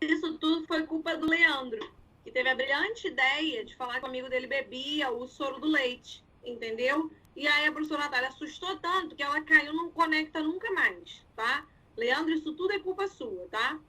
Isso tudo foi culpa do Leandro, que teve a brilhante ideia de falar que o amigo dele bebia o soro do leite, entendeu? E aí a professora Natália assustou tanto que ela caiu, não conecta nunca mais, tá? Leandro, isso tudo é culpa sua, tá?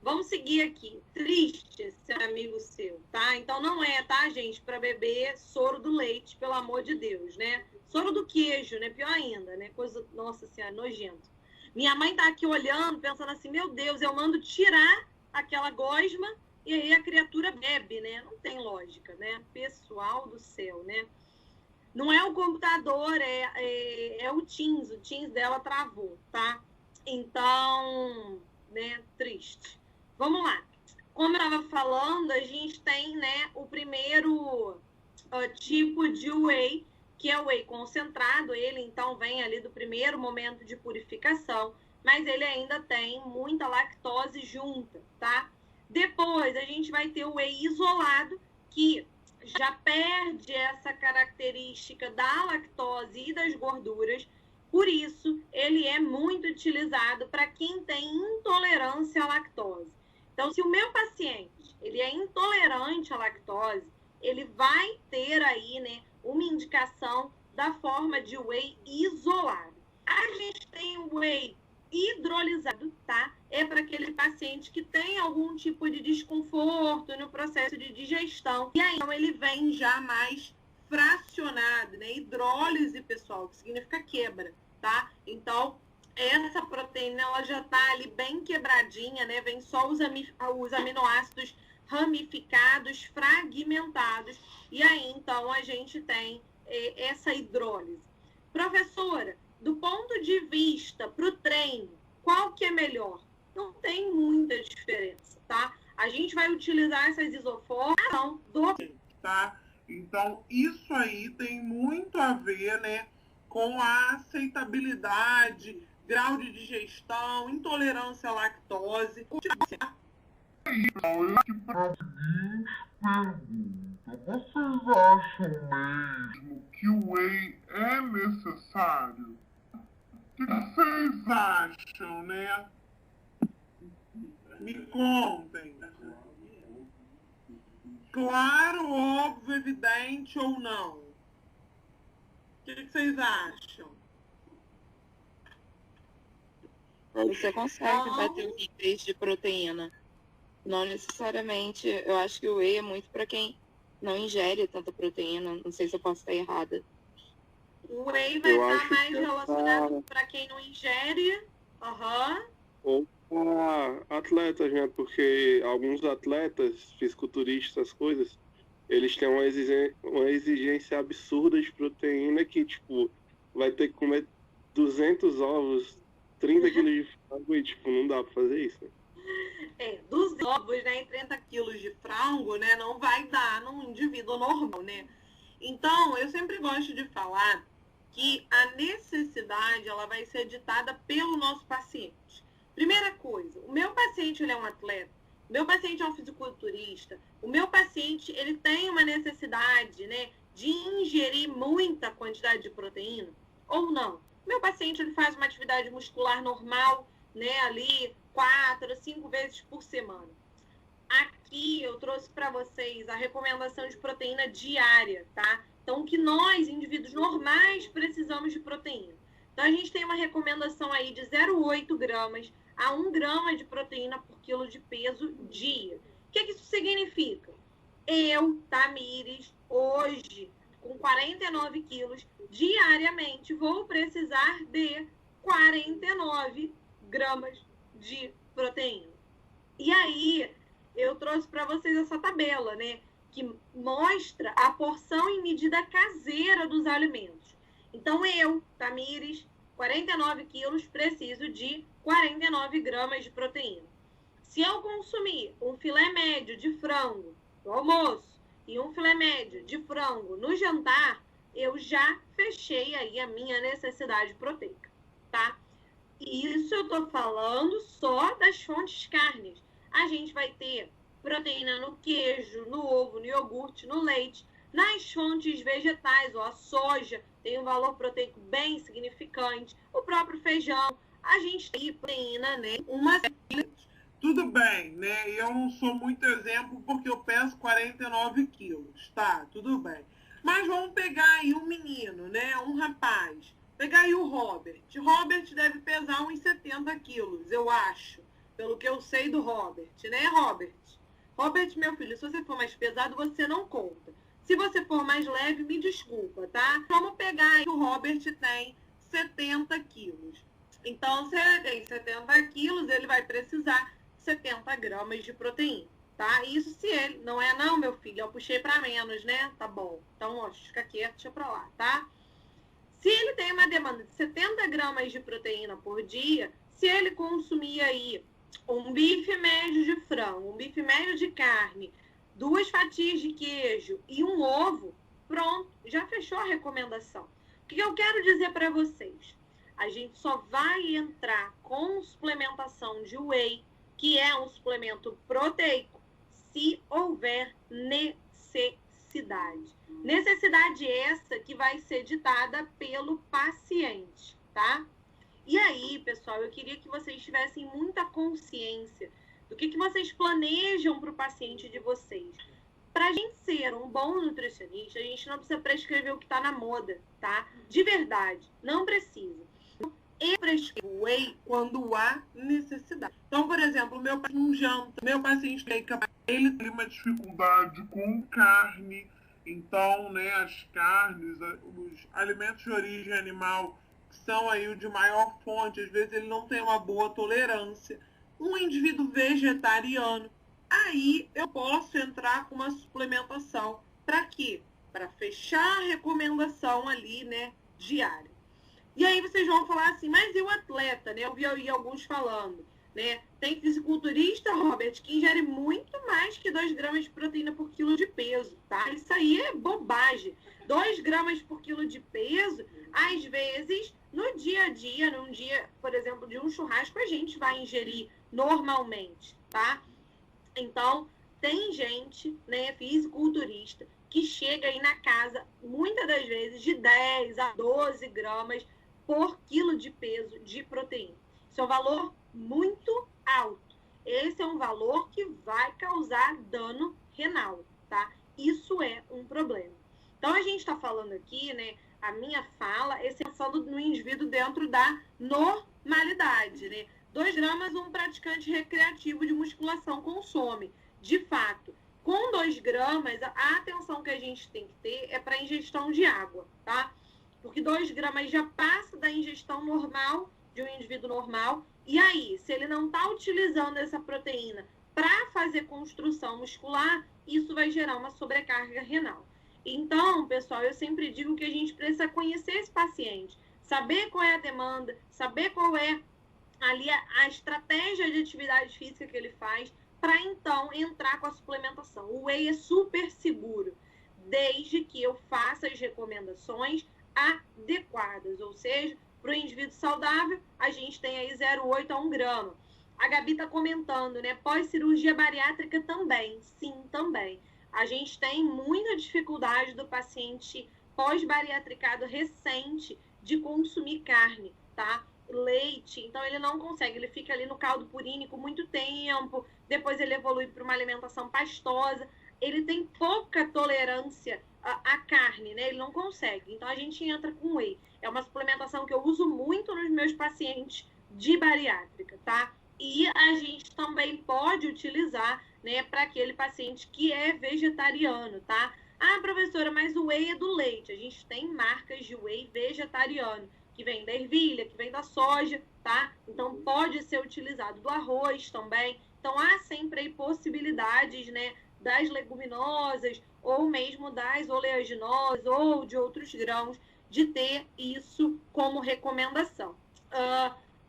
Vamos seguir aqui. Triste esse amigo seu, tá? Então não é, tá, gente, para beber soro do leite, pelo amor de Deus, né? Soro do queijo, né? Pior ainda, né? Coisa, nossa senhora, nojento. Minha mãe tá aqui olhando, pensando assim, meu Deus, eu mando tirar aquela gosma e aí a criatura bebe, né? Não tem lógica, né? Pessoal do céu, né? Não é o computador, é o Teams dela travou, tá? Então, né, triste. Vamos lá. Como eu estava falando, a gente tem, né, o primeiro tipo de whey, que é o whey concentrado. Ele, então, vem ali do primeiro momento de purificação, mas ele ainda tem muita lactose junta, tá? Depois, a gente vai ter o whey isolado, que já perde essa característica da lactose e das gorduras. Por isso, ele é muito utilizado para quem tem intolerância à lactose. Então, se o meu paciente ele é intolerante à lactose, ele vai ter aí, né, uma indicação da forma de whey isolado. A gente tem o whey hidrolisado, tá? É para aquele paciente que tem algum tipo de desconforto no processo de digestão. E aí, então, ele vem já mais fracionado, né? Hidrólise, pessoal, que significa quebra, tá? Então, essa proteína, ela já tá ali bem quebradinha, né? Vem só os aminoácidos ramificados, fragmentados. E aí, então, a gente tem essa hidrólise. Professora, do ponto de vista para o treino, qual que é melhor? Não tem muita diferença, tá? A gente vai utilizar essas isoformas do... Tá? Então, isso aí tem muito a ver, né, com a aceitabilidade, grau de digestão, intolerância à lactose. Então, eu que para pergunta, vocês acham mesmo que o whey é necessário? O que vocês acham, né? Me contem. Claro, óbvio, evidente ou não? O que vocês acham? Você consegue bater os níveis de proteína. Não necessariamente. Eu acho que o whey é muito para quem não ingere tanta proteína. Não sei se eu posso estar errada. O whey vai estar mais relacionado para quem não ingere. Ou para atletas, né? Porque alguns atletas, fisiculturistas, coisas, eles têm uma exigência absurda de proteína que, tipo, vai ter que comer 200 ovos, 30 quilos de frango e, tipo, não dá pra fazer isso. 200 ovos, né, e 30 quilos de frango, né, não vai dar num indivíduo normal, né? Então, eu sempre gosto de falar que a necessidade, ela vai ser ditada pelo nosso paciente. Primeira coisa, o meu paciente, ele é um atleta, o meu paciente é um fisiculturista, o meu paciente, ele tem uma necessidade, né, de ingerir muita quantidade de proteína, ou não. O meu paciente, ele faz uma atividade muscular normal, né, ali 4 a 5 vezes por semana. Aqui eu trouxe para vocês a recomendação de proteína diária, tá? Então, que nós, indivíduos normais, precisamos de proteína. Então, a gente tem uma recomendação aí de 0,8 gramas a 1 grama de proteína por quilo de peso dia. O que isso significa? Eu, Tamires, hoje, com 49 quilos, diariamente, vou precisar de 49 gramas de proteína. E aí, eu trouxe para vocês essa tabela, né? Que mostra a porção em medida caseira dos alimentos. Então, eu, Tamires, 49 quilos, preciso de 49 gramas de proteína. Se eu consumir um filé médio de frango no almoço e um filé médio de frango no jantar, eu já fechei aí a minha necessidade proteica, tá? Isso eu tô falando só das fontes carnes. A gente vai ter proteína no queijo, no ovo, no iogurte, no leite. Nas fontes vegetais, ó, a soja tem um valor proteico bem significante. O próprio feijão. A gente tem proteína, né? tudo bem, né? Eu não sou muito exemplo porque eu peso 49 quilos, tá? Tudo bem. Mas vamos pegar aí um menino, né? Um rapaz. Pegar aí o Robert. Robert deve pesar uns 70 quilos, eu acho. Pelo que eu sei do Robert, né, Robert? Robert, meu filho, se você for mais pesado, você não conta. Se você for mais leve, me desculpa, tá? Vamos pegar aí que o Robert tem 70 quilos. Então, se ele tem 70 quilos, ele vai precisar 70 gramas de proteína, tá? Isso se ele... Não é não, meu filho, eu puxei para menos, né? Tá bom. Então, ó, fica quieto, deixa pra lá, tá? Se ele tem uma demanda de 70 gramas de proteína por dia, se ele consumir aí um bife médio de frango, um bife médio de carne, 2 fatias de queijo e um ovo, pronto, já fechou a recomendação. O que eu quero dizer para vocês? A gente só vai entrar com suplementação de whey, que é um suplemento proteico, se houver necessidade. Necessidade essa que vai ser ditada pelo paciente, tá? E aí, pessoal, eu queria que vocês tivessem muita consciência do que vocês planejam para o paciente de vocês. Para a gente ser um bom nutricionista, a gente não precisa prescrever o que está na moda, tá? De verdade, não precisa. Eu prescrevo whey quando há necessidade. Então, por exemplo, o meu paciente não janta, meu paciente ele tem uma dificuldade com carne. Então, né, as carnes, os alimentos de origem animal, que são aí o de maior fonte, às vezes ele não tem uma boa tolerância. Um indivíduo vegetariano, aí eu posso entrar com uma suplementação. Para quê? Para fechar a recomendação ali, né, diária. E aí vocês vão falar assim, mas e o atleta, né? Eu vi aí alguns falando, né? Tem fisiculturista, Robert, que ingere muito mais que 2 gramas de proteína por quilo de peso, tá? Isso aí é bobagem. 2 gramas por quilo de peso, às vezes, no dia a dia, num dia, por exemplo, de um churrasco, a gente vai ingerir normalmente, tá? Então, tem gente, né, fisiculturista, que chega aí na casa, muitas das vezes, de 10 a 12 gramas por quilo de peso de proteína. Isso é um valor muito alto. Esse é um valor que vai causar dano renal, tá? Isso é um problema. Então, a gente está falando aqui, né, a minha fala é pensando no indivíduo dentro da normalidade, né? 2 gramas um praticante recreativo de musculação consome. De fato, com 2 gramas, a atenção que a gente tem que ter é para a ingestão de água, tá? Porque 2 gramas já passa da ingestão normal de um indivíduo normal. E aí, se ele não está utilizando essa proteína para fazer construção muscular, isso vai gerar uma sobrecarga renal. Então, pessoal, eu sempre digo que a gente precisa conhecer esse paciente, saber qual é a demanda, saber qual é ali a estratégia de atividade física que ele faz, para então entrar com a suplementação. O whey é super seguro, desde que eu faça as recomendações adequadas, ou seja, para o indivíduo saudável, a gente tem aí 0,8 a 1 grama. A Gabi está comentando, né? Pós-cirurgia bariátrica também, sim, também. A gente tem muita dificuldade do paciente pós-bariatricado recente de consumir carne, tá? Leite, então ele não consegue, ele fica ali no caldo purínico muito tempo, depois ele evolui para uma alimentação pastosa, ele tem pouca tolerância à carne, né? Ele não consegue, então a gente entra com whey. É uma suplementação que eu uso muito nos meus pacientes de bariátrica, tá? E a gente também pode utilizar, né, para aquele paciente que é vegetariano, tá? Ah, professora, mas o whey é do leite. A gente tem marcas de whey vegetariano, que vem da ervilha, que vem da soja, tá? Então, pode ser utilizado do arroz também. Então, há sempre aí possibilidades, né, das leguminosas, ou mesmo das oleaginosas, ou de outros grãos, de ter isso como recomendação.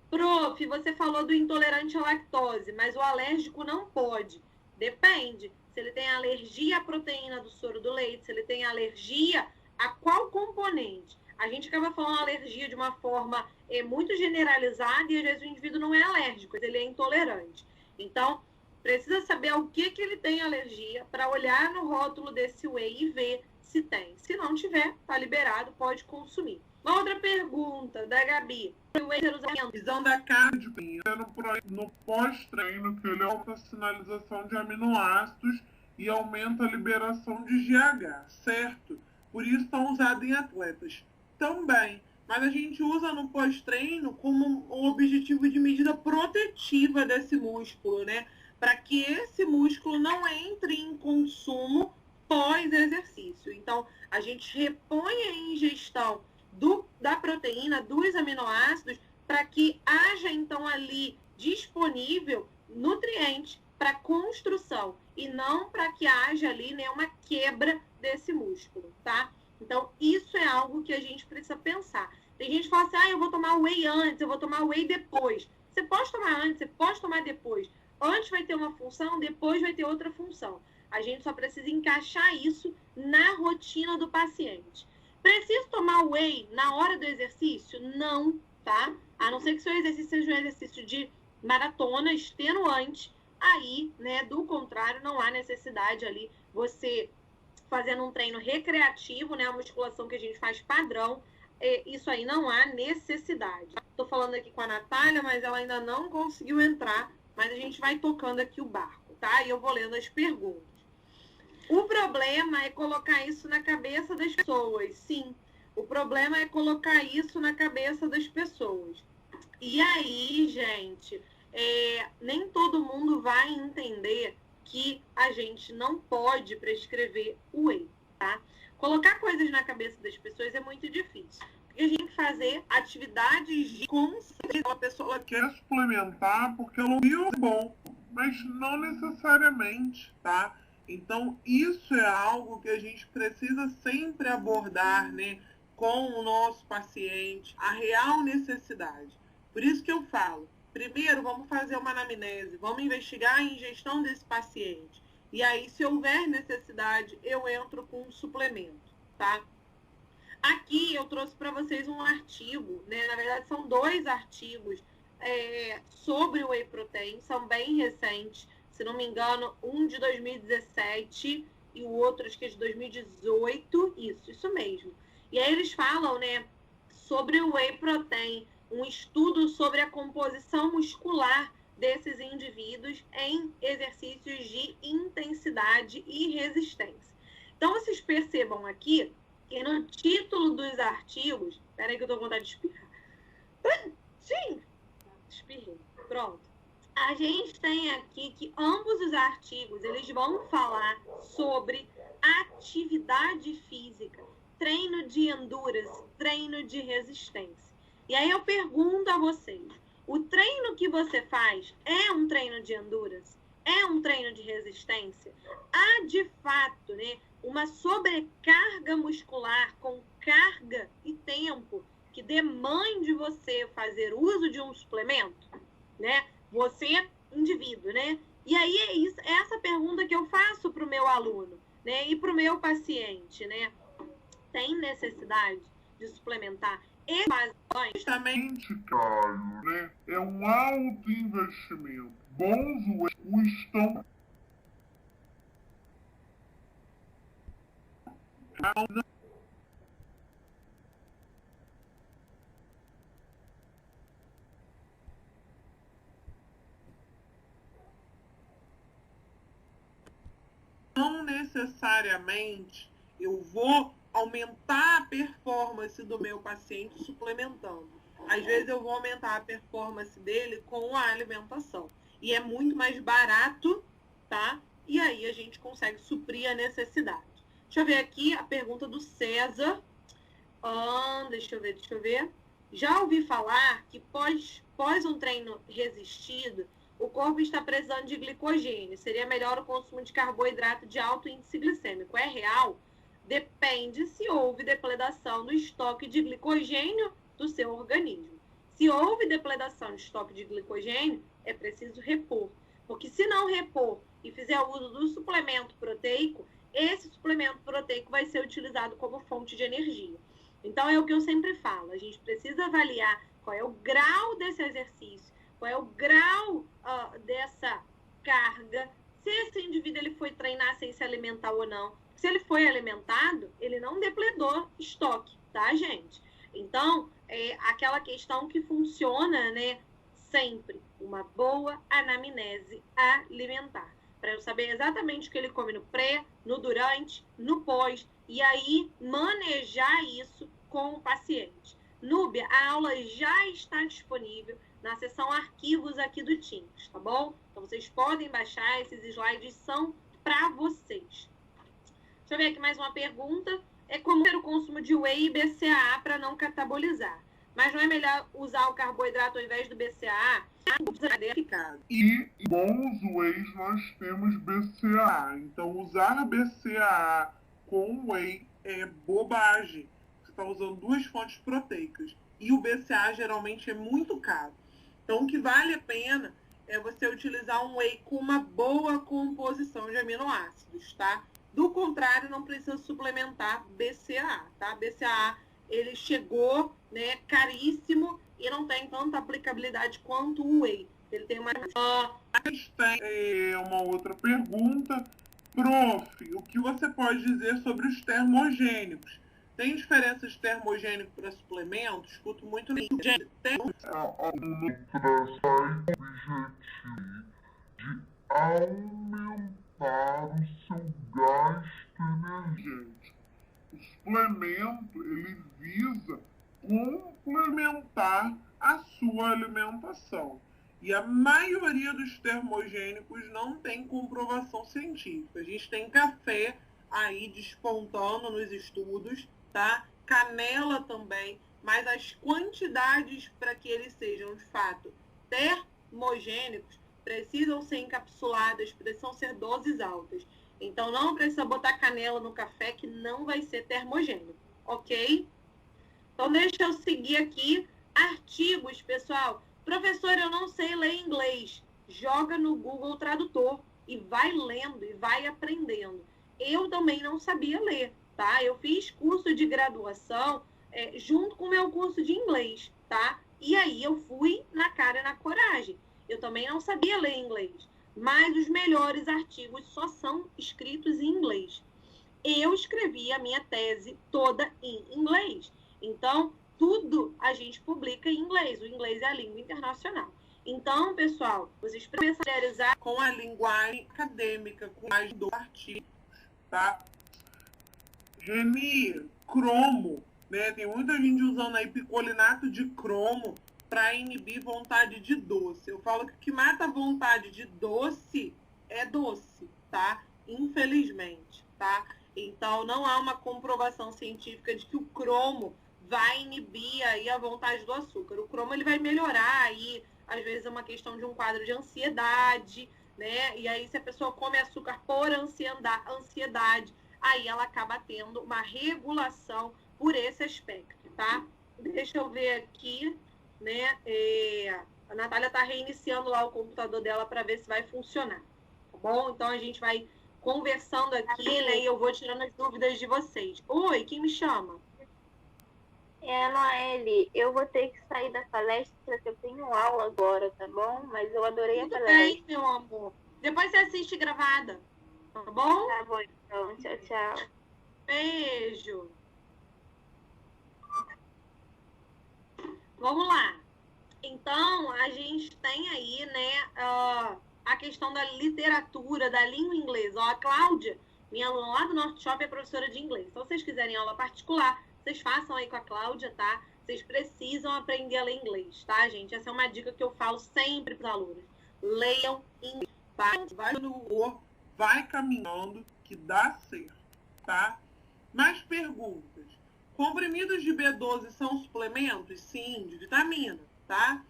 Prof, você falou do intolerante à lactose, mas o alérgico não pode. Depende. Se ele tem alergia à proteína do soro do leite, se ele tem alergia a qual componente. A gente acaba falando alergia de uma forma muito generalizada e às vezes o indivíduo não é alérgico, ele é intolerante. Então, precisa saber ao que ele tem alergia para olhar no rótulo desse whey e ver se tem. Se não tiver, tá liberado, pode consumir. Uma outra pergunta da Gabi. O whey ser usado Visão da carne de proteína no pós-treino, que ele aumenta a sinalização de aminoácidos e aumenta a liberação de GH, certo? Por isso estão usados em atletas também. Mas a gente usa no pós-treino como um objetivo de medida protetiva desse músculo, né? Para que esse músculo não entre em consumo pós-exercício. Então, a gente repõe a ingestão da proteína, dos aminoácidos, para que haja, então, ali disponível nutrientes para construção e não para que haja ali, né, uma quebra desse músculo, tá? Então, isso é algo que a gente precisa pensar. Tem gente que fala assim, eu vou tomar whey antes, eu vou tomar whey depois. Você pode tomar antes, você pode tomar depois. Antes vai ter uma função, depois vai ter outra função. A gente só precisa encaixar isso na rotina do paciente. Preciso tomar whey na hora do exercício? Não, tá? A não ser que seu exercício seja um exercício de maratona, extenuante. Aí, né, do contrário, não há necessidade ali você fazendo um treino recreativo, né, a musculação que a gente faz padrão, isso aí não há necessidade. Estou falando aqui com a Natália, mas ela ainda não conseguiu entrar, mas a gente vai tocando aqui o barco, tá? E eu vou lendo as perguntas. O problema é colocar isso na cabeça das pessoas, sim. O problema é colocar isso na cabeça das pessoas. E aí, gente, nem todo mundo vai entender que a gente não pode prescrever o whey, tá? Colocar coisas na cabeça das pessoas é muito difícil. Porque a gente tem que fazer atividades de consciência. A pessoa quer suplementar porque ela viu bom, mas não necessariamente, tá? Então, isso é algo que a gente precisa sempre abordar, né, com o nosso paciente, a real necessidade. Por isso que eu falo, primeiro vamos fazer uma anamnese, vamos investigar a ingestão desse paciente. E aí, se houver necessidade, eu entro com um suplemento, tá? Aqui eu trouxe para vocês um artigo, né? Na verdade, são 2 artigos sobre o whey protein, são bem recentes. Se não me engano, um de 2017 e o outro acho que é de 2018. Isso mesmo. E aí eles falam, né, sobre o whey protein, um estudo sobre a composição muscular desses indivíduos em exercícios de intensidade e resistência. Então, vocês percebam aqui que no título dos artigos... Espera aí que eu tô com vontade de espirrar. Sim! Espirrei. Pronto. A gente tem aqui que ambos os artigos, eles vão falar sobre atividade física, treino de endurance, treino de resistência. E aí eu pergunto a vocês, o treino que você faz é um treino de endurance? É um treino de resistência? Há, de fato, né, uma sobrecarga muscular com carga e tempo que demande você fazer uso de um suplemento, né? Você, indivíduo, né? E aí é essa pergunta que eu faço para o meu aluno, né? E para o meu paciente, né? Tem necessidade de suplementar justamente, Caio, né? É um alto investimento. Bons estão não necessariamente eu vou aumentar a performance do meu paciente suplementando. Às vezes eu vou aumentar a performance dele com a alimentação. E é muito mais barato, tá? E aí a gente consegue suprir a necessidade. Deixa eu ver aqui a pergunta do César. Deixa eu ver. Já ouvi falar que pós um treino resistido, o corpo está precisando de glicogênio. Seria melhor o consumo de carboidrato de alto índice glicêmico. É real? Depende se houve depledação do estoque de glicogênio do seu organismo. Se houve depledação de estoque de glicogênio, é preciso repor. Porque se não repor e fizer uso do suplemento proteico, esse suplemento proteico vai ser utilizado como fonte de energia. Então, é o que eu sempre falo. A gente precisa avaliar qual é o grau desse exercício, qual é o grau dessa carga, se esse indivíduo ele foi treinar sem se alimentar ou não. Se ele foi alimentado, ele não depledou estoque, tá, gente? Então, é aquela questão que funciona, né, sempre, uma boa anamnese alimentar, para eu saber exatamente o que ele come no pré, no durante, no pós, e aí manejar isso com o paciente. Núbia, a aula já está disponível na seção arquivos aqui do Teams, tá bom? Então vocês podem baixar, esses slides são para vocês. Deixa eu ver aqui mais uma pergunta. É como ter o consumo de whey e BCAA para não catabolizar. Mas não é melhor usar o carboidrato ao invés do BCAA? E, igual os whey, nós temos BCAA. Então, usar a BCAA com whey é bobagem. Você está usando duas fontes proteicas. E o BCAA geralmente é muito caro. Então, o que vale a pena é você utilizar um whey com uma boa composição de aminoácidos, tá? Do contrário, não precisa suplementar BCAA, tá? BCAA, ele chegou, né, caríssimo e não tem tanta aplicabilidade quanto o whey. Ele tem uma... Tem uma outra pergunta. Prof, o que você pode dizer sobre os termogênicos? Tem diferenças de termogênico para suplemento? Escuto muito nisso. Tem aumentar o seu gasto energético. O suplemento, ele visa complementar a sua alimentação. E a maioria dos termogênicos não tem comprovação científica. A gente tem café aí despontando nos estudos, tá? Canela também, mas as quantidades para que eles sejam, de fato, termogênicos, precisam ser encapsuladas, precisam ser doses altas. Então, não precisa botar canela no café, que não vai ser termogênico, ok? Então, deixa eu seguir aqui. Artigos, pessoal. Professor, eu não sei ler inglês. Joga no Google Tradutor e vai lendo e vai aprendendo. Eu também não sabia ler, tá? Eu fiz curso de graduação junto com o meu curso de inglês, tá? E aí eu fui na cara e na coragem. Eu também não sabia ler inglês, mas os melhores artigos só são escritos em inglês. Eu escrevi a minha tese toda em inglês. Então, tudo a gente publica em inglês. O inglês é a língua internacional. Então, pessoal, vocês precisam se familiarizar com a linguagem acadêmica, com as do artigo, tá? Geni, cromo, né? Tem muita gente usando aí picolinato de cromo para inibir vontade de doce. Eu falo que o que mata a vontade de doce é doce, tá? Infelizmente, tá? Então, não há uma comprovação científica de que o cromo vai inibir aí a vontade do açúcar. O cromo, ele vai melhorar aí, às vezes é uma questão de um quadro de ansiedade, né? E aí, se a pessoa come açúcar por ansiedade, aí ela acaba tendo uma regulação por esse aspecto, tá? Deixa eu ver aqui, né? A Natália está reiniciando lá o computador dela para ver se vai funcionar, tá bom? Então a gente vai conversando aqui, né? E eu vou tirando as dúvidas de vocês. Oi, quem me chama? É a Noelle. Eu vou ter que sair da palestra, que eu tenho aula agora, tá bom? Mas eu adorei Tudo a palestra. bem, meu amor. Depois você assiste gravada, tá bom? Tá bom, então. Tchau, tchau. Beijo. Vamos lá. Então, a gente tem aí, né, a questão da literatura, da língua inglesa. Ó, a Cláudia, minha aluna lá do Norte Shop, é professora de inglês. Então, se vocês quiserem aula particular, vocês façam aí com a Cláudia, tá? Vocês precisam aprender a ler inglês, tá, gente? Essa é uma dica que eu falo sempre para os alunos. Leiam inglês, tá? Vai no humor, vai caminhando, que dá certo, tá? Mais perguntas. Comprimidos de B12 são suplementos? Sim, de vitamina, tá?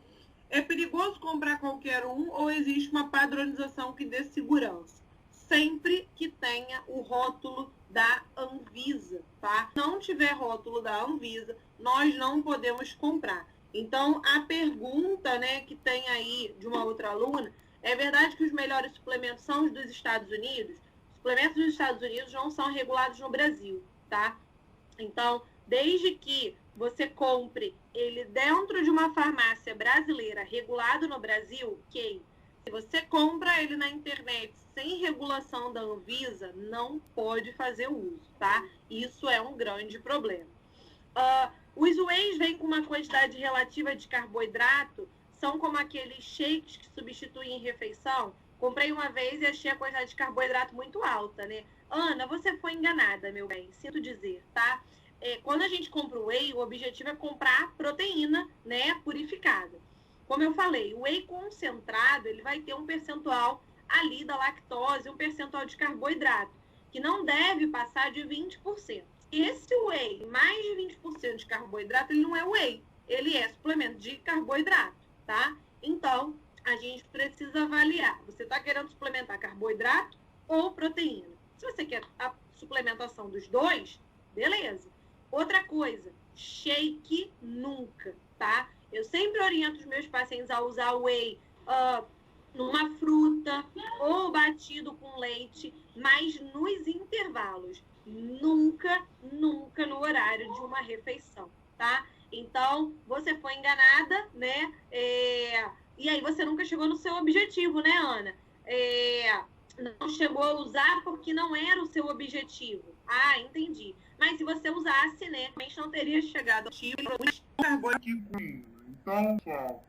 É perigoso comprar qualquer um ou existe uma padronização que dê segurança? Sempre que tenha o rótulo da Anvisa, tá? Se não tiver rótulo da Anvisa, nós não podemos comprar. Então, a pergunta, né, que tem aí de uma outra aluna, é verdade que os melhores suplementos são os dos Estados Unidos? Os suplementos dos Estados Unidos não são regulados no Brasil, tá? Então, desde que você compre ele dentro de uma farmácia brasileira regulado no Brasil, ok. Se você compra ele na internet sem regulação da Anvisa, não pode fazer uso, tá? Isso é um grande problema. Os wheys vêm com uma quantidade relativa de carboidrato, são como aqueles shakes que substituem refeição. Comprei uma vez e achei a quantidade de carboidrato muito alta, né? Ana, você foi enganada, meu bem, sinto dizer, tá? Quando a gente compra o whey, o objetivo é comprar proteína, né, purificada. Como eu falei, o whey concentrado, ele vai ter um percentual ali da lactose, um percentual de carboidrato, que não deve passar de 20%. Esse whey, mais de 20% de carboidrato, ele não é whey, ele é suplemento de carboidrato, tá? Então, a gente precisa avaliar. Você está querendo suplementar carboidrato ou proteína? Se você quer a suplementação dos dois, beleza. Outra coisa, shake nunca, tá? Eu sempre oriento os meus pacientes a usar o whey numa fruta ou batido com leite, mas nos intervalos. Nunca no horário de uma refeição, tá? Então, você foi enganada, né? E aí você nunca chegou no seu objetivo, né, Ana? Não chegou a usar porque não era o seu objetivo. Ah, entendi. Mas se você usasse, né, realmente não teria chegado ao tipo aqui comigo. Então, pessoal,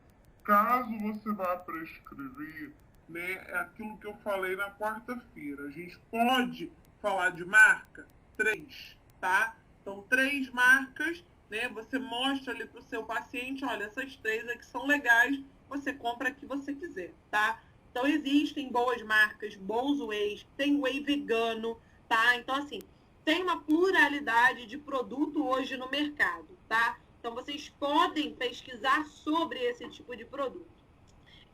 caso você vá prescrever, né, é aquilo que eu falei na quarta-feira. A gente pode falar de marca? 3, tá? Então, 3 marcas, né? Você mostra ali para o seu paciente, olha, essas 3 aqui são legais, você compra a que você quiser, tá? Então, existem boas marcas, bons wheys, tem whey vegano, tá? Então, assim, tem uma pluralidade de produto hoje no mercado, tá? Então, vocês podem pesquisar sobre esse tipo de produto.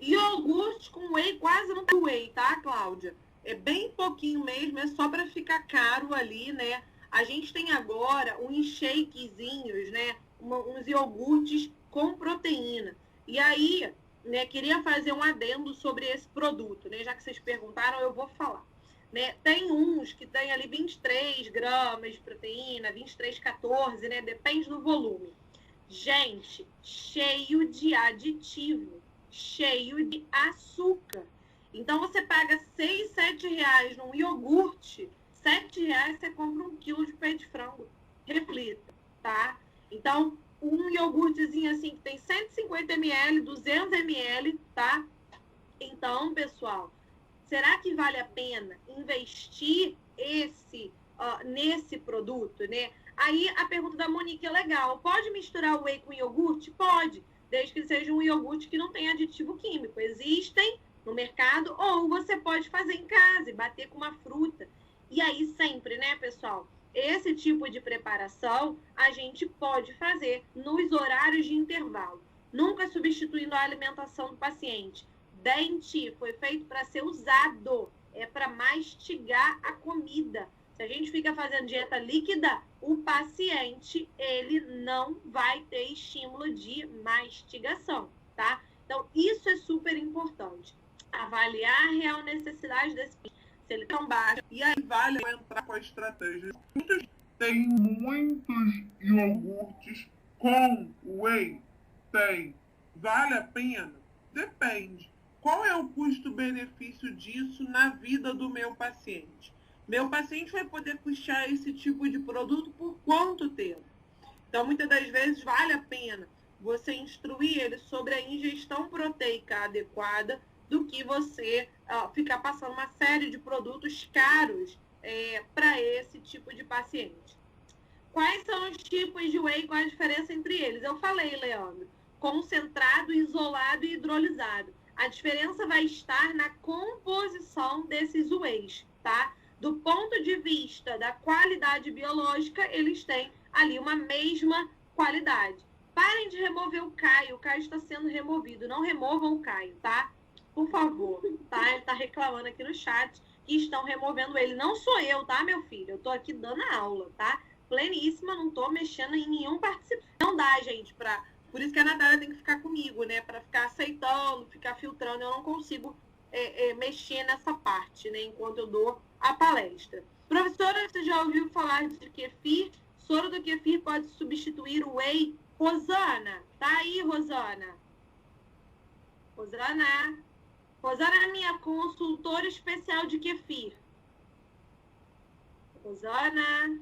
Iogurte com whey quase não tem whey, tá, Cláudia? É bem pouquinho mesmo, é só para ficar caro ali, né? A gente tem agora uns shakezinhos, né? Uns iogurtes com proteína. E aí, né, queria fazer um adendo sobre esse produto, né? Já que vocês perguntaram, eu vou falar. Né? Tem uns que tem ali 23 gramas de proteína, 23, 14, né? Depende do volume. Gente, cheio de aditivo, cheio de açúcar. Então, você paga 6, 7 reais num iogurte, 7 reais você compra 1 quilo de peito de frango. Reflita, tá? Então, um iogurtezinho assim que tem 150 ml, 200 ml, tá? Então, pessoal, será que vale a pena investir nesse produto, né? Aí a pergunta da Monique é legal. Pode misturar o whey com iogurte? Pode, desde que seja um iogurte que não tenha aditivo químico. Existem no mercado, ou você pode fazer em casa e bater com uma fruta. E aí sempre, né, pessoal? Esse tipo de preparação a gente pode fazer nos horários de intervalo, nunca substituindo a alimentação do paciente. Dente foi feito para ser usado, é para mastigar a comida. Se a gente fica fazendo dieta líquida, o paciente, ele não vai ter estímulo de mastigação, tá? Então, isso é super importante. Avaliar a real necessidade desse paciente, se ele está baixo, e aí vale entrar com a estratégia. Tem muitos iogurtes com whey? Tem. Vale a pena? Depende. Qual é o custo-benefício disso na vida do meu paciente? Meu paciente vai poder custear esse tipo de produto por quanto tempo? Então, muitas das vezes, vale a pena você instruir ele sobre a ingestão proteica adequada do que você ficar passando uma série de produtos caros para esse tipo de paciente. Quais são os tipos de whey, qual a diferença entre eles? Eu falei, Leandro, concentrado, isolado e hidrolisado. A diferença vai estar na composição desses wheys, tá? Do ponto de vista da qualidade biológica, eles têm ali uma mesma qualidade. Parem de remover o Caio está sendo removido. Não removam o Caio, tá? Por favor, tá? Ele tá reclamando aqui no chat que estão removendo ele. Não sou eu, tá, meu filho? Eu tô aqui dando a aula, tá? Pleníssima, não tô mexendo em nenhum participante. Não dá, gente, Por isso que a Natália tem que ficar comigo, né? Pra ficar aceitando, ficar filtrando. Eu não consigo mexer nessa parte, né? Enquanto eu dou a palestra. Professora, você já ouviu falar de kefir? Soro do kefir pode substituir o whey? Rosana, tá aí, Rosana? Rosana é minha consultora especial de kefir. Rosana.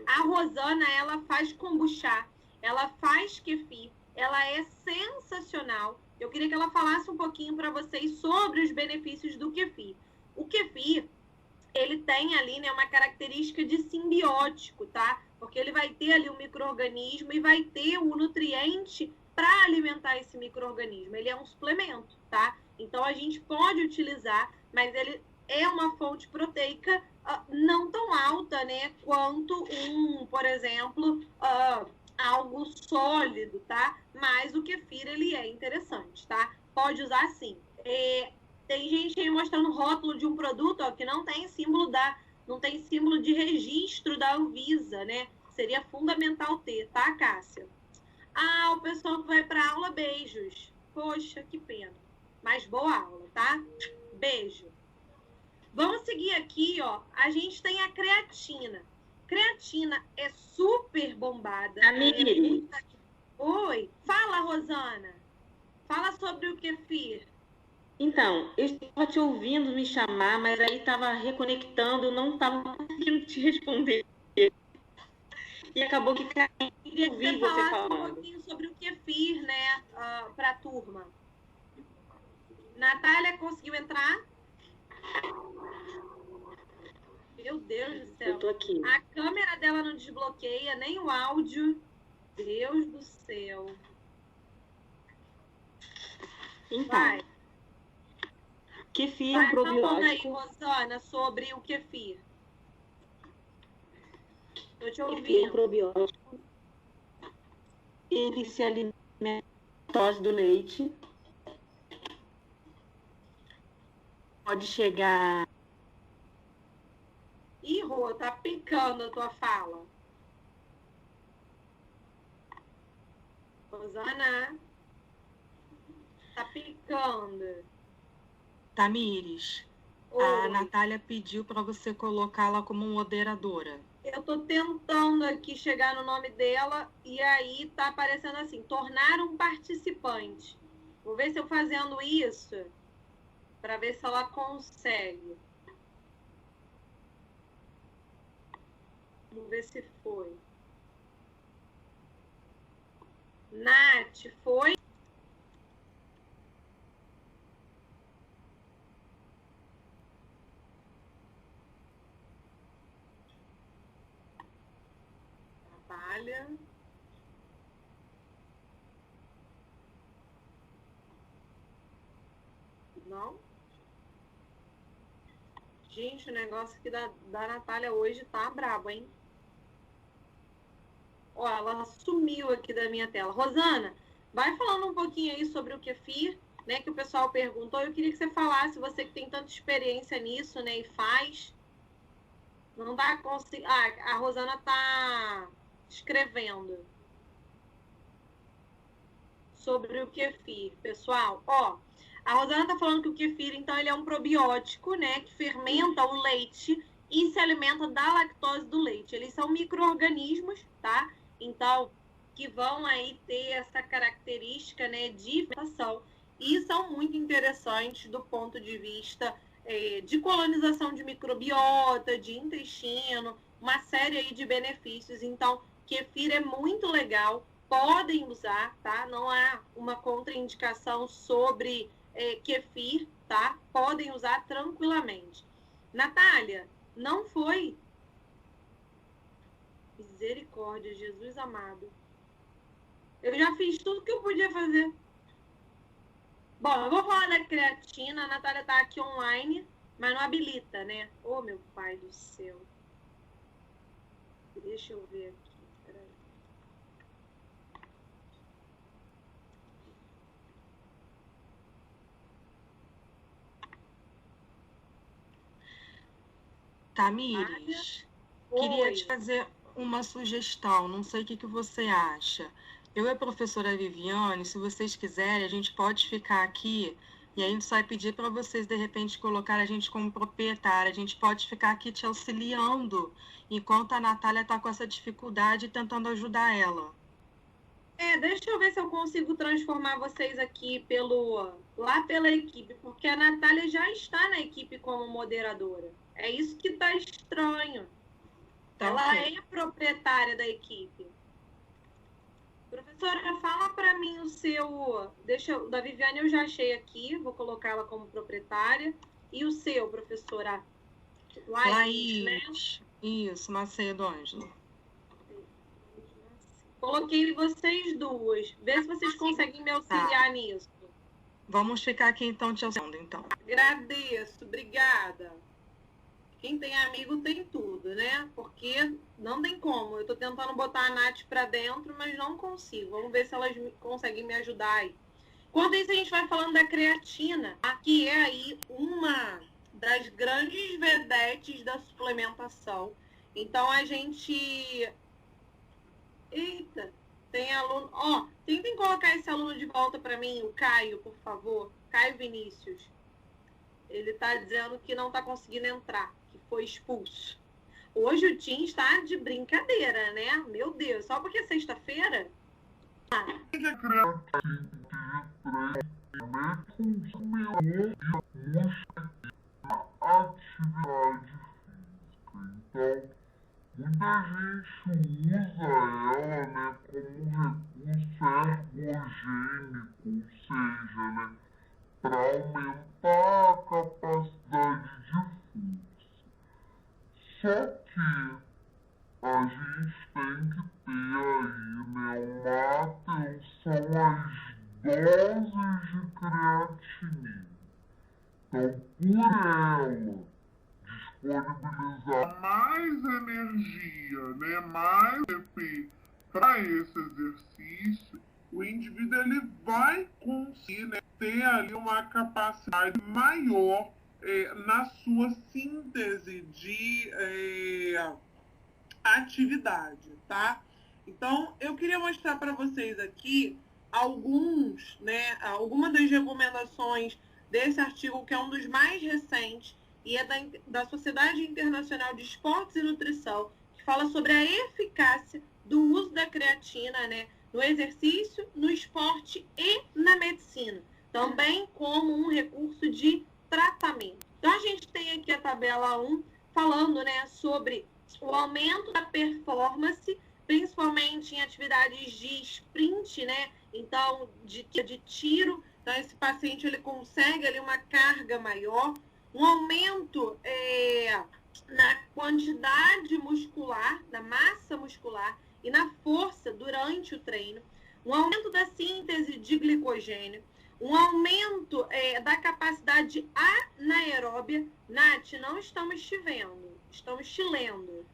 A Rosana, ela faz kombucha, ela faz kefir, ela é sensacional. Eu queria que ela falasse um pouquinho para vocês sobre os benefícios do kefir. O kefir, ele tem ali, né, uma característica de simbiótico, tá? Porque ele vai ter ali o micro-organismo e vai ter o nutriente para alimentar esse micro-organismo. Ele é um suplemento, tá? Então, a gente pode utilizar, mas ele é uma fonte proteica não tão alta, né, quanto por exemplo, algo sólido, tá? Mas o kefir, ele é interessante, tá? Pode usar sim. Tem gente aí mostrando rótulo de um produto, ó, que não tem símbolo de registro da Anvisa, né? Seria fundamental ter, tá, Cássia? O pessoal que vai para aula, beijos. Poxa, que pena. Mas boa aula, tá? Beijo. Vamos seguir aqui, ó. A gente tem a creatina. Creatina é super bombada. Oi. Fala, Rosana. Fala sobre o kefir. Então, eu estava te ouvindo me chamar, mas aí estava reconectando, eu não estava conseguindo te responder. E acabou que caiu. Queria que você falasse um pouquinho sobre o kefir, né, para a turma. Natália, conseguiu entrar? Meu Deus do céu. Eu tô aqui. A câmera dela não desbloqueia, nem o áudio. Deus do céu. Então, Vai. Kefir é um probiótico. Aí, Rosana, sobre o kefir. Tô te ouvindo. Kefir é um probiótico. Ele se alimenta da lactose do leite. Pode chegar... Ih, Rô, tá picando a tua fala. Rosana, tá picando. Tamires, Oi. a Natália pediu para você colocá-la como moderadora. Eu tô tentando aqui chegar no nome dela e aí tá aparecendo assim, tornar um participante. Vou ver se eu fazendo isso para ver se ela consegue. Vamos ver se foi. Nath, foi? Natália. Não? Gente, o negócio aqui da Natália hoje tá brabo, hein? Ó, ela sumiu aqui da minha tela. Rosana, vai falando um pouquinho aí sobre o kefir, né, que o pessoal perguntou. Eu queria que você falasse, você que tem tanta experiência nisso, né, e faz. Não dá conseguir. A Rosana tá escrevendo sobre o kefir, pessoal. Ó, a Rosana tá falando que o kefir, então, ele é um probiótico, né, que fermenta o leite e se alimenta da lactose do leite. Eles são micro-organismos, tá? Então, que vão aí ter essa característica, né, de fermentação e são muito interessantes do ponto de vista de colonização de microbiota, de intestino, uma série aí de benefícios. Então, kefir é muito legal, podem usar, tá? Não há uma contraindicação sobre kefir, tá? Podem usar tranquilamente. Natália, não foi? Misericórdia, Jesus amado. Eu já fiz tudo que eu podia fazer. Bom, eu vou falar da creatina. A Natália tá aqui online, mas não habilita, né? Ô, meu pai do céu. Deixa eu ver aqui. Peraí. Tamires, queria Oi. te fazer uma sugestão, não sei o que você acha. Eu e a professora Viviane, se vocês quiserem, a gente pode ficar aqui e a gente vai pedir para vocês, de repente, colocar a gente como proprietária. A gente pode ficar aqui te auxiliando enquanto a Natália está com essa dificuldade e tentando ajudar ela. Deixa eu ver se eu consigo transformar vocês aqui lá pela equipe, porque a Natália já está na equipe como moderadora. É isso que tá estranho. Tá, Ela ok. é proprietária da equipe. Professora, fala para mim o seu... o da Viviane eu já achei aqui, vou colocá-la como proprietária. E o seu, professora? Laís, né? Isso, Macedo Ângelo. Coloquei vocês duas. Vê se vocês conseguem me auxiliar nisso. Vamos ficar aqui então te auxiliando, então. Agradeço, obrigada. Quem tem amigo tem tudo, né? Porque não tem como. Eu tô tentando botar a Nath pra dentro, mas não consigo. Vamos ver se elas conseguem me ajudar aí. Enquanto isso, a gente vai falando da creatina, que é aí uma das grandes vedetes da suplementação. Então, a gente... Eita, tem aluno... Ó, tentem colocar esse aluno de volta para mim, o Caio, por favor. Caio Vinícius. Ele tá dizendo que não tá conseguindo entrar, que foi expulso. Hoje o Tim está de brincadeira, né? Meu Deus, só porque é sexta-feira? Atividade física. Então, muita gente usa ela, né, como recurso ergogênico, ou seja, né, para aumentar a capacidade de força. Só que a gente tem que ter aí, né, uma atenção às doses de creatinina. Então, por ela disponibilizar mais energia, né, mais EP para esse exercício, o indivíduo ele vai conseguir, né, ter ali uma capacidade maior na sua síntese de atividade, tá? Então, eu queria mostrar para vocês aqui algumas das recomendações desse artigo, que é um dos mais recentes, e é da Sociedade Internacional de Esportes e Nutrição, que fala sobre a eficácia do uso da creatina, né, no exercício, no esporte e na medicina, também como um recurso de tratamento. Então, a gente tem aqui a tabela 1, falando, né, sobre o aumento da performance, principalmente em atividades de sprint, né, então, de tiro. Então, esse paciente ele consegue ali uma carga maior, um aumento na quantidade muscular, na massa muscular e na força durante o treino, um aumento da síntese de glicogênio, um aumento da capacidade anaeróbia. Nath, não estamos te vendo, estamos te lendo.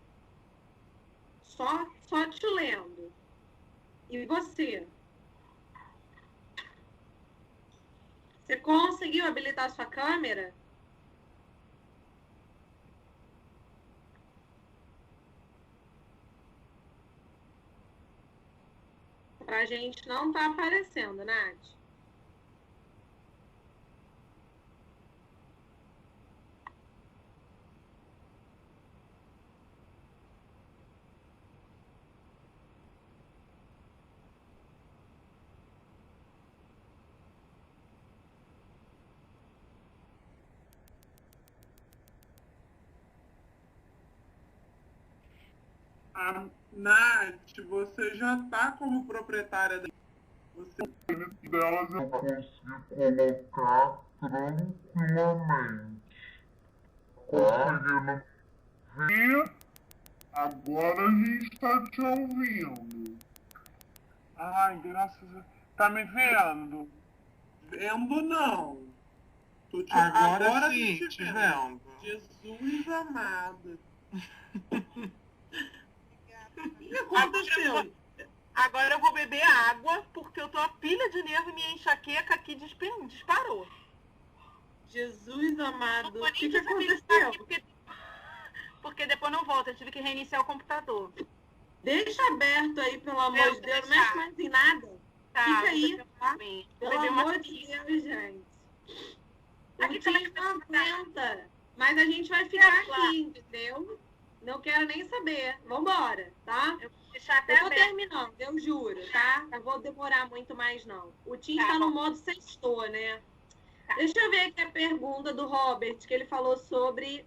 Só te lendo. E você? Você conseguiu habilitar sua câmera? Pra gente não tá aparecendo, Nath. A Nath, você já está como proprietária da... Você... delas eu consegui colocar tranquilamente. Conseguindo ver? Agora a gente está te ouvindo. Ai, graças a... Tá me vendo? Vendo não. Tô te... Agora sim, te vendo. Jesus amado. O que aconteceu? Agora eu vou beber água, porque eu tô a pilha de nervo e minha enxaqueca aqui disparou. Jesus amado. O que aconteceu? Porque depois não volta, eu tive que reiniciar o computador. Deixa aberto aí, pelo amor de Deus. Não mexe mais em nada. Tá, fica aí, tá? Pelo amor de Deus, gente. Aqui o time não aguenta. Mas a gente vai ficar aqui, entendeu? Não quero nem saber. Vambora, tá? Eu vou deixar até eu tô terminando, eu juro, tá? Não vou demorar muito mais, não. O Tim tá no modo sextou, né? Tá. Deixa eu ver aqui a pergunta do Robert, que ele falou sobre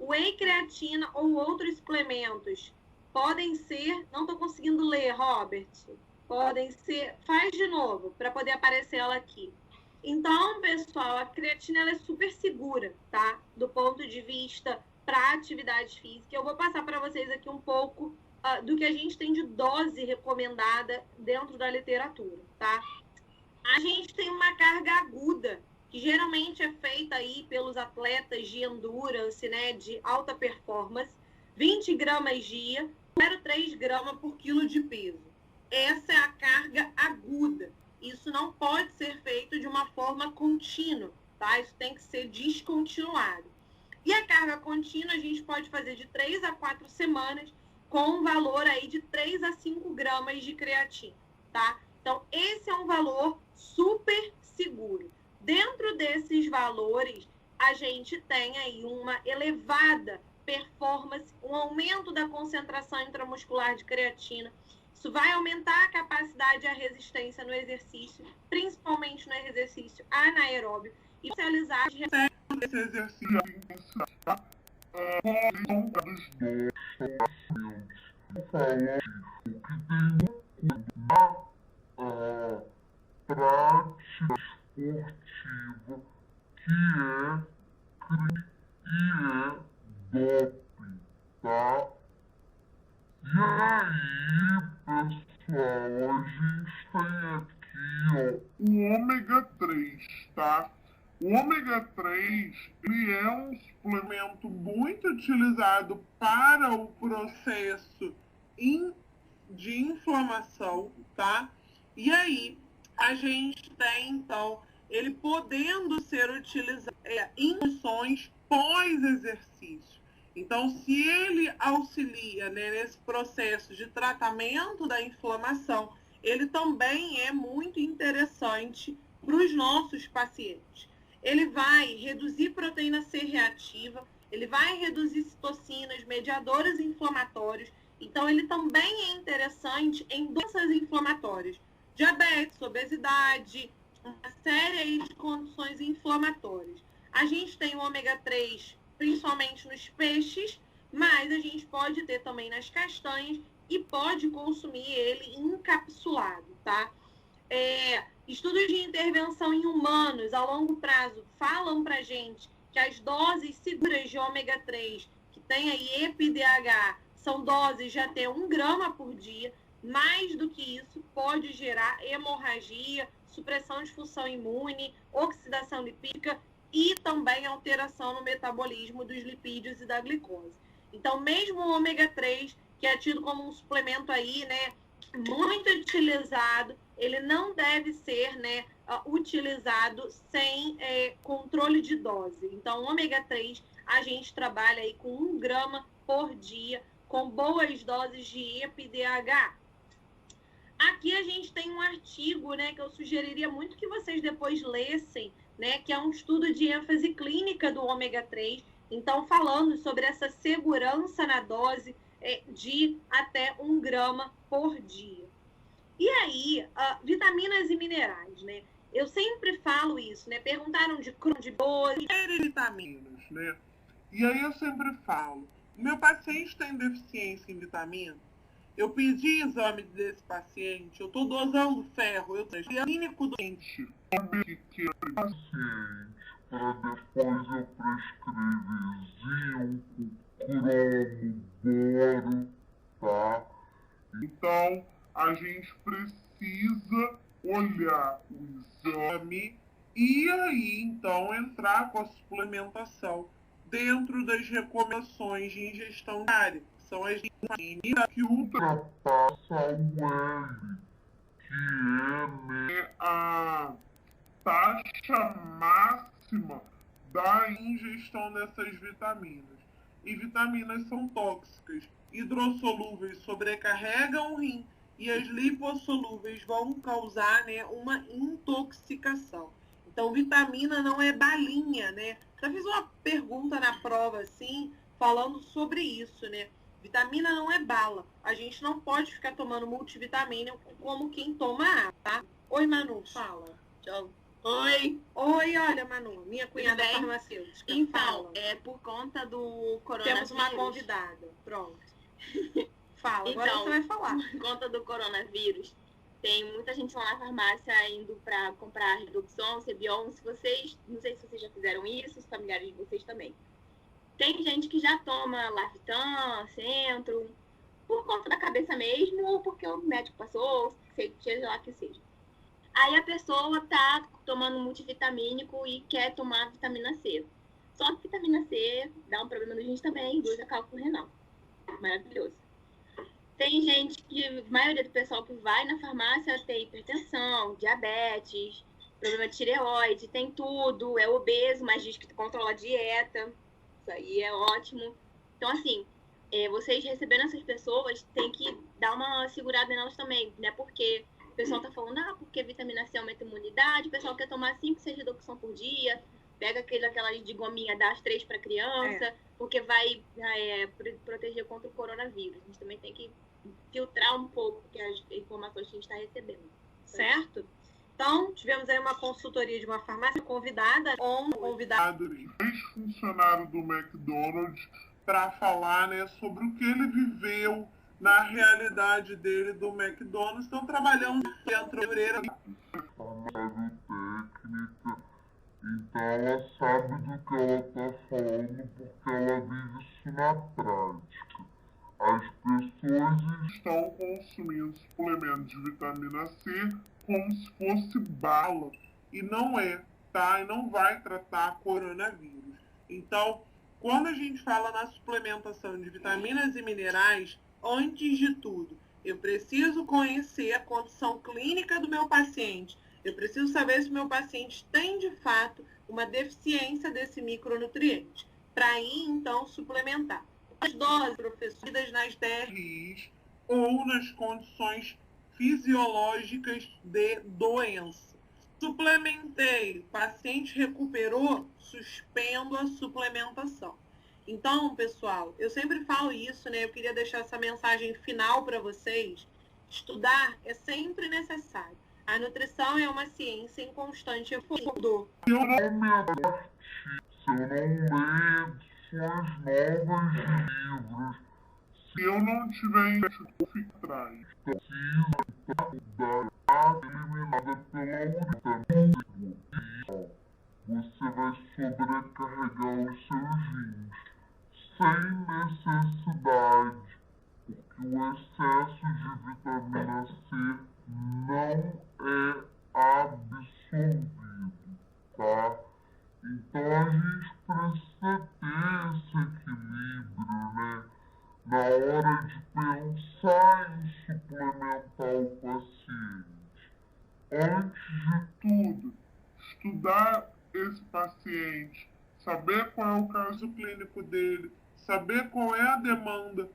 whey, creatina ou outros suplementos podem ser... Não estou conseguindo ler, Robert. Podem ser... Faz de novo, para poder aparecer ela aqui. Então, pessoal, a creatina ela é super segura, tá? Do ponto de vista para atividade física. Eu vou passar para vocês aqui um pouco do que a gente tem de dose recomendada dentro da literatura, tá? A gente tem uma carga aguda, que geralmente é feita aí pelos atletas de endurance, né, de alta performance, 20 gramas dia, 0,3 gramas por quilo de peso. Essa é a carga aguda. Isso não pode ser feito de uma forma contínua, tá? Isso tem que ser descontinuado. E a carga contínua a gente pode fazer de 3 a 4 semanas com um valor aí de 3 a 5 gramas de creatina, tá? Então, esse é um valor super seguro. Dentro desses valores, a gente tem aí uma elevada performance, um aumento da concentração intramuscular de creatina. Isso vai aumentar a capacidade e a resistência no exercício, principalmente no exercício anaeróbio, e potencializar esse exercício prática esportiva que é doping, tá? E aí, pessoal, a gente tem aqui, ó, o ômega 3, tá? O ômega 3, ele é um suplemento muito utilizado para o processo de inflamação, tá? E aí, a gente tem, então, ele podendo ser utilizado em funções pós-exercício. Então, se ele auxilia, né, nesse processo de tratamento da inflamação, ele também é muito interessante para os nossos pacientes. Ele vai reduzir proteína C reativa, ele vai reduzir citocinas, mediadores inflamatórios. Então, ele também é interessante em doenças inflamatórias. Diabetes, obesidade, uma série aí de condições inflamatórias. A gente tem o ômega 3, principalmente nos peixes, mas a gente pode ter também nas castanhas e pode consumir ele encapsulado, tá? Estudos de intervenção em humanos a longo prazo falam pra gente que as doses seguras de ômega 3, que tem aí EPDH, são doses de até 1 grama por dia. Mais do que isso, pode gerar hemorragia, supressão de função imune, oxidação lipídica e também alteração no metabolismo dos lipídios e da glicose. Então, mesmo o ômega 3, que é tido como um suplemento aí, né, muito utilizado, ele não deve ser, né, utilizado sem controle de dose. Então, o ômega 3, a gente trabalha aí com 1 grama por dia, com boas doses de EPDH. Aqui a gente tem um artigo, né, que eu sugeriria muito que vocês depois lessem, né, que é um estudo de ênfase clínica do ômega 3, então falando sobre essa segurança na dose de até 1 grama por dia. E aí, vitaminas e minerais, né? Eu sempre falo isso, né? Perguntaram de boas vitaminas, né? E aí eu sempre falo, meu paciente tem deficiência em vitamina, eu pedi exame desse paciente, eu estou dosando ferro, eu tenho clínico doente. Que é paciente, para depois eu prescrever zinco, cromo, boro, tá? Então, a gente precisa olhar o exame e aí, então, entrar com a suplementação dentro das recomendações de ingestão diária. São as vitaminas que ultrapassam o L, que é, né, a taxa máxima da ingestão dessas vitaminas. E vitaminas são tóxicas. Hidrossolúveis sobrecarregam o rim e as lipossolúveis vão causar, né, uma intoxicação. Então, vitamina não é balinha, né? Já fiz uma pergunta na prova, assim, falando sobre isso, né? Vitamina não é bala. A gente não pode ficar tomando multivitamina como quem toma água, tá? Oi, Manu, fala. Tchau. Oi. Oi, olha, Manu, minha cunhada bem? farmacêutica. Então, Fala. por conta do coronavírus... Temos uma convidada, pronto. Fala, agora Então, você vai falar. Por conta do coronavírus, tem muita gente lá na farmácia indo para comprar Redoxon, Cebion. Se vocês, não sei se vocês já fizeram isso, os familiares de vocês também. Tem gente que já toma Lavitan, Centrum, por conta da cabeça mesmo, ou porque o médico passou, seja lá que seja. Aí a pessoa tá tomando multivitamínico e quer tomar vitamina C. Só que vitamina C dá um problema no rins também, induz a cálculo renal. Maravilhoso. Tem gente que, a maioria do pessoal que vai na farmácia tem hipertensão, diabetes, problema de tireoide, tem tudo, é obeso, mas diz que controla a dieta. Isso aí é ótimo. Então, assim, vocês recebendo essas pessoas, tem que dar uma segurada nelas também, né? Porque o pessoal tá falando, porque vitamina C aumenta a imunidade, o pessoal quer tomar 5, 6 redução por dia, pega aquelas de gominha, dá as 3 para criança, porque vai proteger contra o coronavírus. A gente também tem que filtrar um pouco as informações que a gente está recebendo. Certo? Então, tivemos aí uma consultoria de uma farmácia convidada, ex-funcionário do McDonald's, para falar, né, sobre o que ele viveu na realidade dele do McDonald's. Estão trabalhando dentro da técnica, então ela sabe do que ela está falando porque ela vive isso na prática. As pessoas estão consumindo suplementos de vitamina C como se fosse bala, e não é, tá? E não vai tratar coronavírus. Então, quando a gente fala na suplementação de vitaminas e minerais, antes de tudo, eu preciso conhecer a condição clínica do meu paciente. Eu preciso saber se o meu paciente tem, de fato, uma deficiência desse micronutriente. Para aí, então, suplementar. As doses, professores, nas DRIs ou nas condições fisiológicas de doença. Suplementei, o paciente recuperou, suspendo a suplementação. Então, pessoal, eu sempre falo isso, né? Eu queria deixar essa mensagem final para vocês. Estudar é sempre necessário. A nutrição é uma ciência em constante evolução. Se eu não ler edições novas de livros, se eu não tiver ficar atrás, precisa estar eliminada pela urina. Você vai sobrecarregar os seus rins sem necessidade, porque o excesso de vitamina C não é absorvido, tá? Então a gente precisa ter esse equilíbrio, né? Na hora de pensar em suplementar o paciente. Antes de tudo, estudar esse paciente, saber qual é o caso clínico dele, saber qual é a demanda,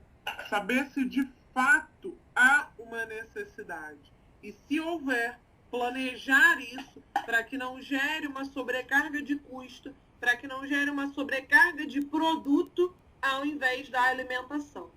saber se de fato há uma necessidade. E se houver, planejar isso para que não gere uma sobrecarga de custo, para que não gere uma sobrecarga de produto ao invés da alimentação.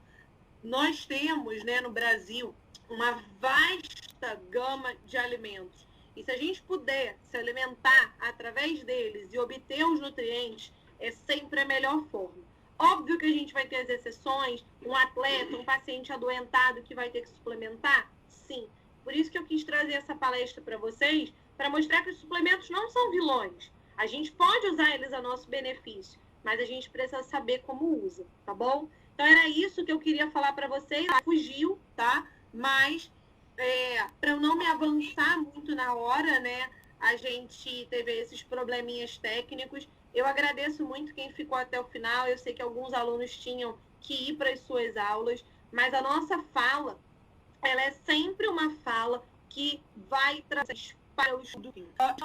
Nós temos, né, no Brasil, uma vasta gama de alimentos. E se a gente puder se alimentar através deles e obter os nutrientes, é sempre a melhor forma. Óbvio que a gente vai ter as exceções, um atleta, um paciente adoentado que vai ter que suplementar? Sim. Por isso que eu quis trazer essa palestra para vocês, para mostrar que os suplementos não são vilões. A gente pode usar eles a nosso benefício, mas a gente precisa saber como usa, tá bom? Então era isso que eu queria falar para vocês. Fugiu, tá? Mas para eu não me avançar muito na hora, né? A gente teve esses probleminhas técnicos. Eu agradeço muito quem ficou até o final. Eu sei que alguns alunos tinham que ir para as suas aulas, mas a nossa fala, ela é sempre uma fala que vai trazer para o estudo. A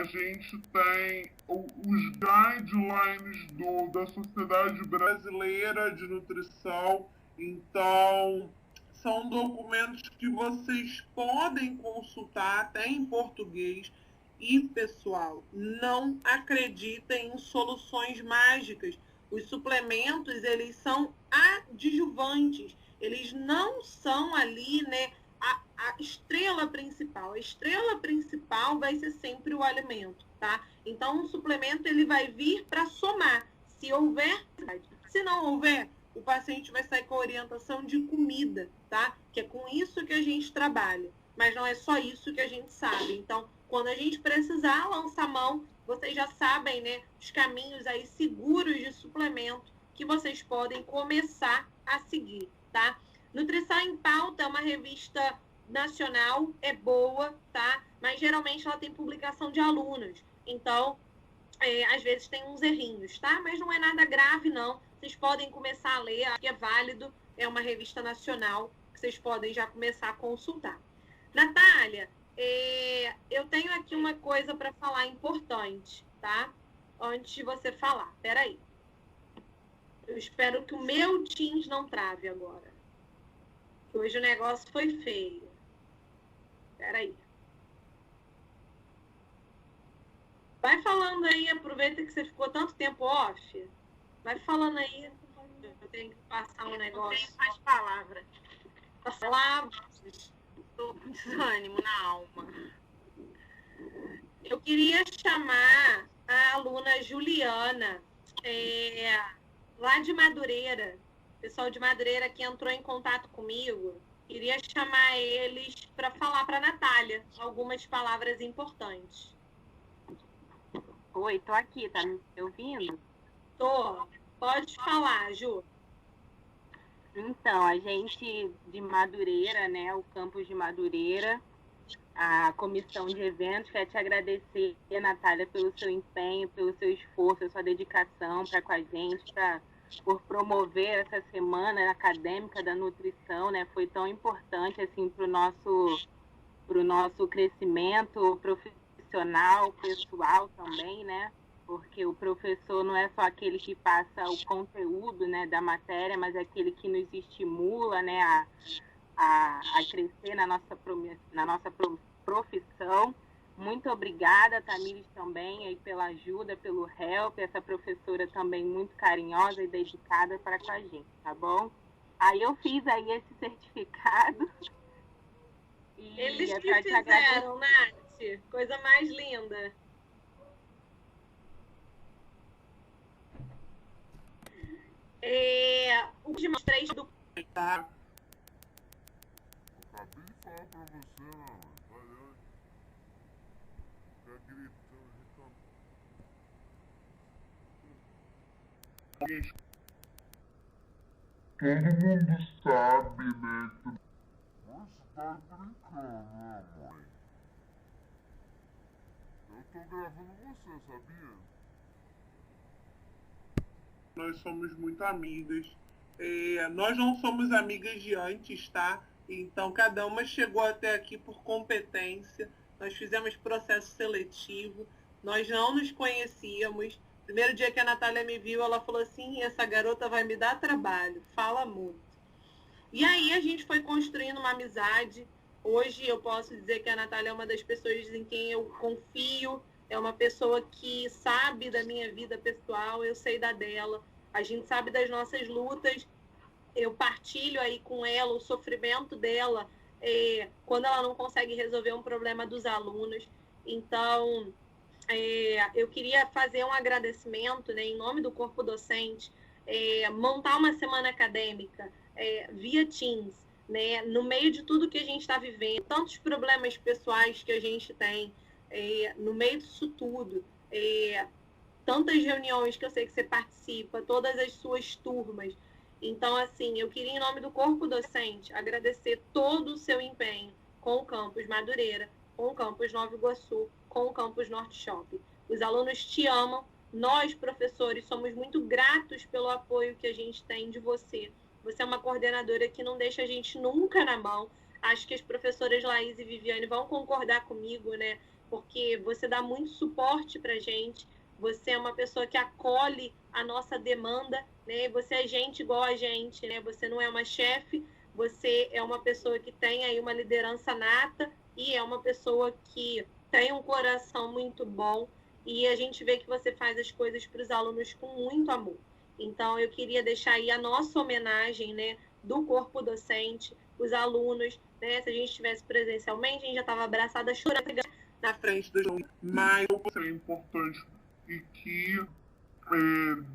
gente tem os guidelines da Sociedade Brasileira de Nutrição. Então, são documentos que vocês podem consultar até em português. E, pessoal, não acreditem em soluções mágicas. Os suplementos, eles são adjuvantes. Eles não são ali, né, a estrela principal. A estrela principal vai ser sempre o alimento, tá? Então, o suplemento ele vai vir para somar. Se houver, se não houver, o paciente vai sair com a orientação de comida, tá? Que é com isso que a gente trabalha. Mas não é só isso que a gente sabe. Então, quando a gente precisar lançar mão, vocês já sabem, né? Os caminhos aí seguros de suplemento que vocês podem começar a seguir, tá? Nutrição em Pauta é uma revista nacional, é boa, tá? Mas geralmente ela tem publicação de alunos. Então, às vezes tem uns errinhos, tá? Mas não é nada grave, não. Vocês podem começar a ler, acho que é válido. É uma revista nacional que vocês podem já começar a consultar. Natália, eu tenho aqui uma coisa para falar importante, tá? Antes de você falar. Peraí. Eu espero que o meu Teams não trave agora. Hoje o negócio foi feio. Peraí. Vai falando aí, aproveita que você ficou tanto tempo off. Vai falando aí. Eu tenho que passar um negócio. Tem mais palavras. As palavras. Estou com desânimo na alma. Eu queria chamar a aluna Juliana, lá de Madureira. O pessoal de Madureira que entrou em contato comigo. Queria chamar eles para falar para a Natália algumas palavras importantes. Oi, tô aqui, tá me ouvindo? Tô. Pode falar, Ju. Então, a gente de Madureira, né, o campus de Madureira, a comissão de eventos, quer te agradecer, Natália, pelo seu empenho, pelo seu esforço, a sua dedicação para com a gente, por promover essa semana acadêmica da nutrição, né? Foi tão importante assim para o nosso crescimento profissional, pessoal também, né? Porque o professor não é só aquele que passa o conteúdo, né, da matéria, mas é aquele que nos estimula, né, a crescer na nossa profissão. Muito obrigada, Tamires, também, aí, pela ajuda, pelo help, essa professora também muito carinhosa e dedicada para com a gente, tá bom? Aí eu fiz aí esse certificado. E eles que fizeram, Nath, coisa mais linda. Últimas 3 do... Tá. Acabei de falar pra você, mano. Valeu. Fica gritando, Todo mundo sabe, né? Você tá brincando, né, mãe? Eu tô gravando você, sabia? Nós somos muito amigas. Nós não somos amigas de antes, tá? Então, cada uma chegou até aqui por competência. Nós fizemos processo seletivo. Nós não nos conhecíamos. Primeiro dia que a Natália me viu, ela falou assim, essa garota vai me dar trabalho. Fala muito. E aí, a gente foi construindo uma amizade. Hoje, eu posso dizer que a Natália é uma das pessoas em quem eu confio. É uma pessoa que sabe da minha vida pessoal, eu sei da dela. A gente sabe das nossas lutas. Eu partilho aí com ela o sofrimento dela quando ela não consegue resolver um problema dos alunos. Então, eu queria fazer um agradecimento, né, em nome do corpo docente, montar uma semana acadêmica via Teams, né, no meio de tudo que a gente está vivendo, tantos problemas pessoais que a gente tem, no meio disso tudo, tantas reuniões que eu sei que você participa, todas as suas turmas. Então, assim, eu queria, em nome do corpo docente, agradecer todo o seu empenho com o campus Madureira, com o campus Nova Iguaçu, com o campus Norte Shopping. Os alunos te amam, nós, professores, somos muito gratos pelo apoio que a gente tem de você. Você é uma coordenadora que não deixa a gente nunca na mão. Acho que as professoras Laís e Viviane vão concordar comigo, né? Porque você dá muito suporte para a gente, você é uma pessoa que acolhe a nossa demanda, né? Você é gente igual a gente, né? Você não é uma chefe, você é uma pessoa que tem aí uma liderança nata e é uma pessoa que tem um coração muito bom e a gente vê que você faz as coisas para os alunos com muito amor. Então, eu queria deixar aí a nossa homenagem, né, do corpo docente, os alunos, até, se a gente estivesse presencialmente, a gente já estava abraçada chorando na frente do João. Mas é importante e que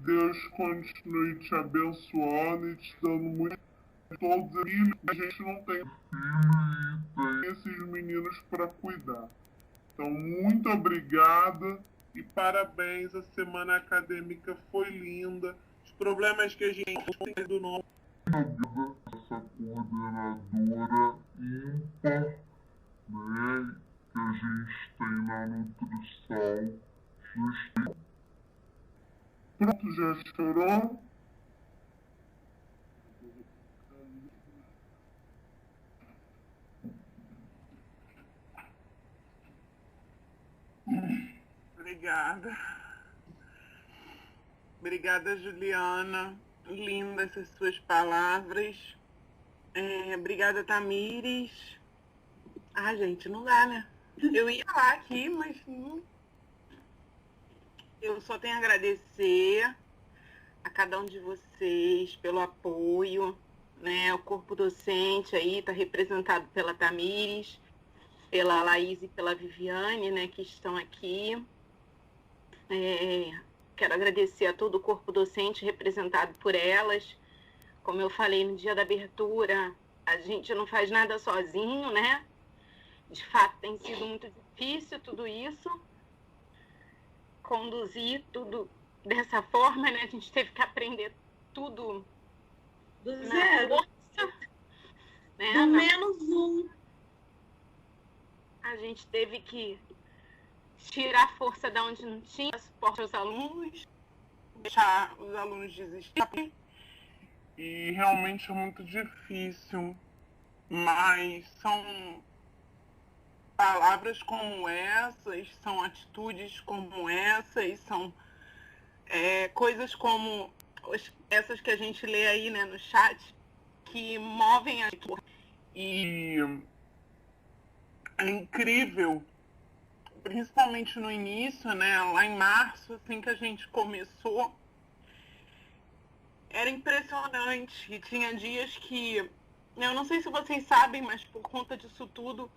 Deus continue te abençoando e te dando muito todos os filhos. A gente não tem filho e tem esses meninos para cuidar. Então, muito obrigada e parabéns. A semana acadêmica foi linda. Os problemas que a gente tem do novo. Essa coordenadora ímpar, né, que a gente tem na nutrição. Pronto, já chorou? Obrigada. Obrigada, Juliana. Lindas essas suas palavras. Obrigada, Tamires. Ah, gente, não dá, né? Eu ia lá aqui, mas não. Eu só tenho a agradecer a cada um de vocês pelo apoio, né? O corpo docente aí está representado pela Tamires, pela Laís e pela Viviane, né? Que estão aqui. Quero agradecer a todo o corpo docente representado por elas. Como eu falei no dia da abertura, a gente não faz nada sozinho, né? De fato, tem sido muito difícil tudo isso. Conduzir tudo dessa forma, né? A gente teve que aprender tudo do zero. Força, né? Do menos um. A gente teve que tirar a força da onde não tinha, suporte aos alunos, deixar os alunos desistirem. E realmente é muito difícil, mas são palavras como essas, são atitudes como essas, são coisas como essas que a gente lê aí, né, no chat, que movem a... E é incrível, principalmente no início, né, lá em março, assim que a gente começou, era impressionante. E tinha dias que, eu não sei se vocês sabem, mas por conta disso tudo,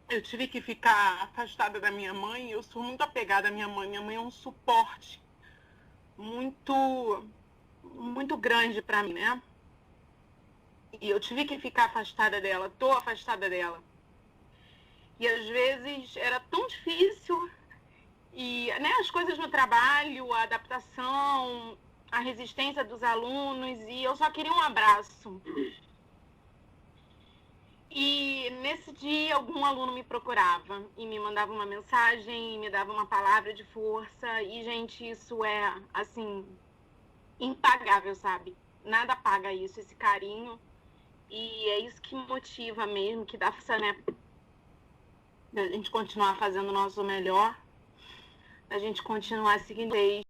eu tive que ficar afastada da minha mãe. Eu sou muito apegada à minha mãe. Minha mãe é um suporte muito, muito grande para mim, né? E eu tive que ficar afastada dela, tô afastada dela. E às vezes era tão difícil. E, né, as coisas no trabalho, a adaptação, a resistência dos alunos, e eu só queria um abraço. E nesse dia algum aluno me procurava e me mandava uma mensagem, me dava uma palavra de força. E, gente, isso é, assim, impagável, sabe? Nada paga isso, esse carinho. E é isso que motiva mesmo, que dá força, né? A gente continuar fazendo o nosso melhor, a gente continuar seguindo